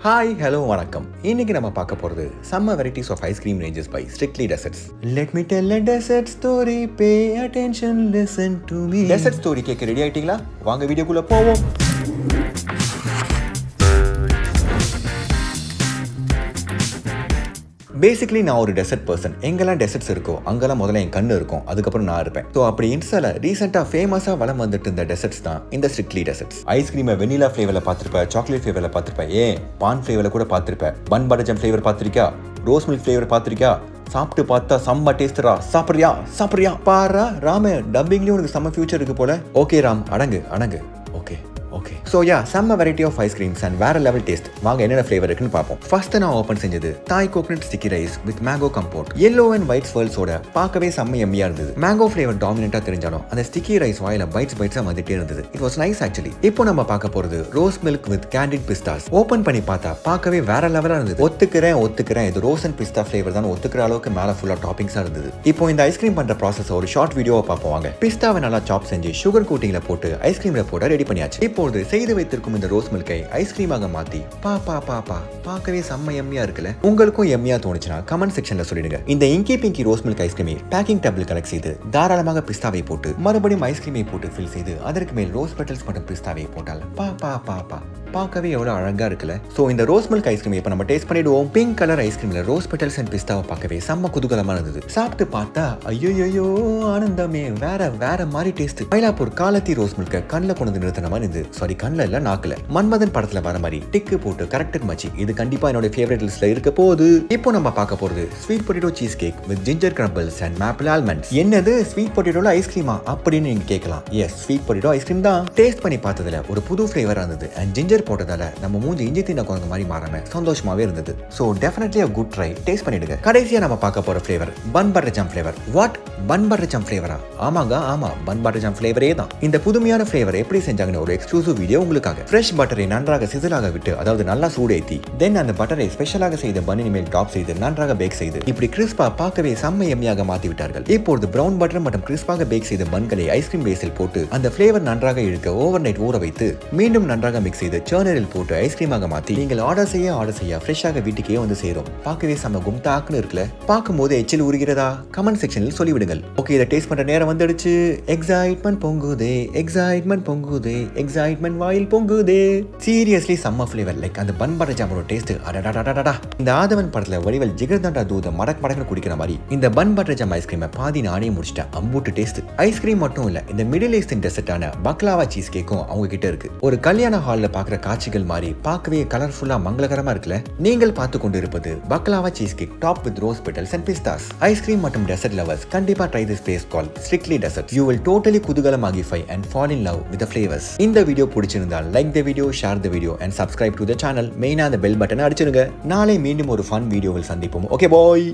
Hi, hello, வணக்கம். இன்னைக்கு நம்ம பார்க்க போறது summer varieties of ice cream ranges by Strictly Desserts. Let me tell a dessert story, pay attention, listen to me. Dessert story கேட்க ready ஆயிட்டீங்களா? வாங்க வீடியோக்குள்ள போவோம். பேசிக்கலி நான் ஒரு டெசர்ட் பர்சன். எங்கெல்லாம் டெசர்ட்ஸ் இருக்கோ அங்கெல்லாம் முதல்ல என் கண்ணு இருக்கும், அதுக்கப்புறம் நான் இருப்பேன். ஸோ அப்படி இன்ஸ்டால ரீசெண்டாக ஃபேமஸாக வளம் வந்துட்டு இருந்த டெசர்ட்ஸ் தான் இந்த ஸ்ட்ரிக்ட்லி டெசர்ட்ஸ். ஐஸ்கிரீமை வெனிலா ஃப்ளேவரில் பார்த்துருப்பேன், சாக்லேட் ஃப்ளேவரில் பார்த்துருப்பேன், பான் ஃப்ளேவரில் கூட பார்த்துருப்பேன், பன் பட்டர் ஜம் ஃப்ளேவர் பார்த்துருக்கியா, ரோஸ் மில்க் ஃப்ளேவர் பார்த்துருக்கியா, சாப்பிட்டு பார்த்தா செம்ம டேஸ்டரா, சாப்பிட்றியா பாரா ராம டப்பிங்லேயும் உனக்கு செம்ம ஃபியூச்சர் இருக்கு போல. ஓகே ராம், அடங்கு ஓகே. ஸோ செம்ம வெரைட்டி ஆஃப் ஐஸ்கிரீம்ஸ் அண்ட் வேற லெவல் டேஸ்ட். வாங்க என்னென்ன ஃப்ளேவர் இருக்குன்னு பார்ப்போம். ஃபர்ஸ்ட் நான் ஓப்பன் செஞ்சது Thai coconut sticky rice with mango compote. Yellow and white ஸ்வர்ல்ஸோட பார்க்கவே செம்ம எம்மியா இருந்தது. மேங்கோ ஃப்ளேவர் டாமினென்ட்டாக தெரிஞ்சாலும் அந்த ஸ்டிக்கி ரைஸ் வாயில பைட்ஸாக வந்துட்டே இருந்தது. It was nice actually. இப்போ நம்ம பார்க்க போறது rose milk with candid pistas. Open பண்ணி பார்த்தா பார்க்கவே வேற லெவலாக இருந்தது. ஒத்துக்கிறேன் இது ரோஸ் அண்ட் பிஸ்தா ஃப்ளேவர் தான் ஒத்துக்கிற அளவுக்கு மேலே ஃபுல்லாக டாப்பிங்ஸாக இருந்தது. இப்போ இந்த ஐஸ்கிரீம் பண்ற ப்ராசஸ் ஒரு ஷார்ட் வீடியோவை பார்ப்போம் வாங்க. பிஸ்தாவை நல்லா சாப் செஞ்சு சுகர் கோட்டிங்ல போட்டு ஐஸ்கிரீம்ல போட ரெடி பண்ணியாச்சு. இப்போது செய்து வைத்திருக்கும் இந்த ரோஸ் மில்கை ஐஸ்கிரீமாக மாத்தி பார்க்கவே செம்ம எம்மியா இருக்குல்ல. உங்களுக்கும் எம்மியா தோணுச்சுன்னா கமெண்ட் செக்ஷன்ல சொல்லிடுங்க. இந்த இங்கி பிங்கி ரோஸ் மில்க் ஐஸ்கிரீமை பேக்கிங் டேபிள் கலெக்ட் செய்து தாராளமாக பிஸ்தாவை போட்டு மறுபடியும் ஐஸ்கிரீமை போட்டு ஃபில் செய்து அதற்கு மேல் ரோஸ் பெட்டல்ஸ் மற்றும் பிஸ்தாவை போட்டால் பார்க்கவே எவ்வளவு அழகா இருக்குல்ல. சோ இந்த ரோஸ் மில்க் ஐஸ்கிரீம் இப்ப நம்ம டேஸ்ட் பண்ணிடுவோம். பிங்க் கலர் ஐஸ்கிரீம்ல ரோஸ் பெட்டல்ஸ் அண்ட் பிஸ்தாவை பார்க்கவே செம்ம குதூகலமா இருந்தது. சாப்பிட்டு பார்த்தா ஐயோ ஆனந்தமே, வேற மாதிரி டேஸ்ட். மயிலாப்பூர் காலத்தி ரோஸ் மில்க கண்ணில் கொண்டு நிறுத்தின மாதிரி இருந்தது. சாரி, கண்ணில் இல்ல நாக்குல. மன்மதன் படத்துல வர மாதிரி டிக்கு போட்டு கரெக்டட் மச்சி. இது கண்டிப்பா என்னோட ஃபேவரட் லிஸ்ட்ல இருக்க போகுது. இப்போ நம்ம பார்க்க போறது sweet potato cheese cake with ginger crumbles and maple almonds. என்னது ஸ்வீட் பொட்டேட்டோல ஐஸ்கிரீமா அப்படின்னு நீங்க கேட்கலாம். எஸ், ஸ்வீட் பொட்டேட்டோ ஐஸ்கிரீம் தான். டேஸ்ட் பண்ணி பார்த்ததுல ஒரு புது ஃபிளேவரா இருந்தது அண்ட் ஜிஞ்சர் போட்டதால நம்ம மூஞ்சி இஞ்சி தின்ன குழந்தை மாதிரி மாறாம சந்தோஷமாவே இருந்தது. So definitely a good try. Taste பண்ணிடுங்க. கடைசியா நம்ம பார்க்க போற flavour bun butter jam flavour. What, bun butter jam ஃபிளேவரா? ஆமா, பன் பட்டர் ஜம் ஃபிளேவரே தான். இந்த புதுமையான ஃபிளேவர் எப்படி செஞ்சாங்கன்னு ஒரு எக்ஸ்க்ளூசிவ் வீடியோ உங்களுக்காக. ஃப்ரெஷ் பட்டரை நன்றாக சிசிலாக விட்டு, அதாவது நல்லா சூடேத்தி, தென் அந்த பட்டரை ஸ்பெஷலாக செய்த பன்னின் மேல் டாப் செய்து நன்றாக பேக் செய்து இப்படி கிறிஸ்பா பார்க்கவே செம்ம எம்மியாக மாத்தி விட்டார்கள். இப்பொழுது பிரவுன் பட்டர் மற்றும் கிறிஸ்பாக பேக் செய்த பன்களை ஐஸ்கிரீம் பேஸில் போட்டு அந்த ஃபிளேவர் நன்றாக இழுக்க ஓவர் நைட் ஊற வைத்து மீண்டும் நன்றாக மிக்ஸ் செய்து சர்னரில் போட்டு ஐஸ்கிரீமாக மாத்தி நீங்கள் ஆர்டர் செய்ய ஃப்ரெஷ்ஷாக வீட்டுக்கே வந்து சேரும். பார்க்கவே செம்ம கும்டாக்குன்னு இருக்குல்ல. பார்க்கும்போது எச்சில் உருகிறதா? கமெண்ட் செக்ஷனில் சொல்லிவிடுங்கள். ஓகே, இதை டேஸ்ட் பண்ற நேரம் வந்துடுச்சு. எக்ஸைட்மெண்ட் பொங்குதே, வாயில் பொங்குதே. சீரியஸ்லி செம்ம ஃபிளேவர். லைக் அந்த பன் பட்டர் ஜாமோட டேஸ்ட் அடடடடடா. இந்த ஆதவன் படத்துல வடிவல் ஜிகர்தண்டா தூத மடக்கு குடிக்கிற மாதிரி இந்த பன் பட்டர் ஜாம் ஐஸ்கிரீமை பாதி நானே முடிச்சிட்டேன். அம்பூட்டு டேஸ்ட். ஐஸ்கிரீம் மட்டும் இல்ல, இந்த மிடில் ஈஸ்டர்ன் டெசர்ட்டான பக்லாவா சீஸ் கேக்கும் அவங்க கிட்ட இருக்கு. ஒரு கல்யாண ஹால்ல பாக்குற காட்சிகள் மாதிரி பார்க்கவே கலர்ஃபுல்லா மங்களகரமா இருக்குல்ல. நீங்கள் பார்த்து கொண்டு இருப்பது baklava cheese cake top with rose petals and pistas. Ice cream மற்றும் டெசர்ட் லவர்ஸ் கண்டிப்பா try this place called strictly dessert. You will totally குதூகலமாகிஃபை and fall in love with the flavours. இந்த வீடியோ பிடிச்சிருந்தால் like the video, share the video and subscribe to the channel. மெயினா அந்த bell பட்டனை அடிச்சிருங்க. நாளை மீண்டும் ஒரு ஃபன் வீடியோவில் சந்திப்போம். Okay bye.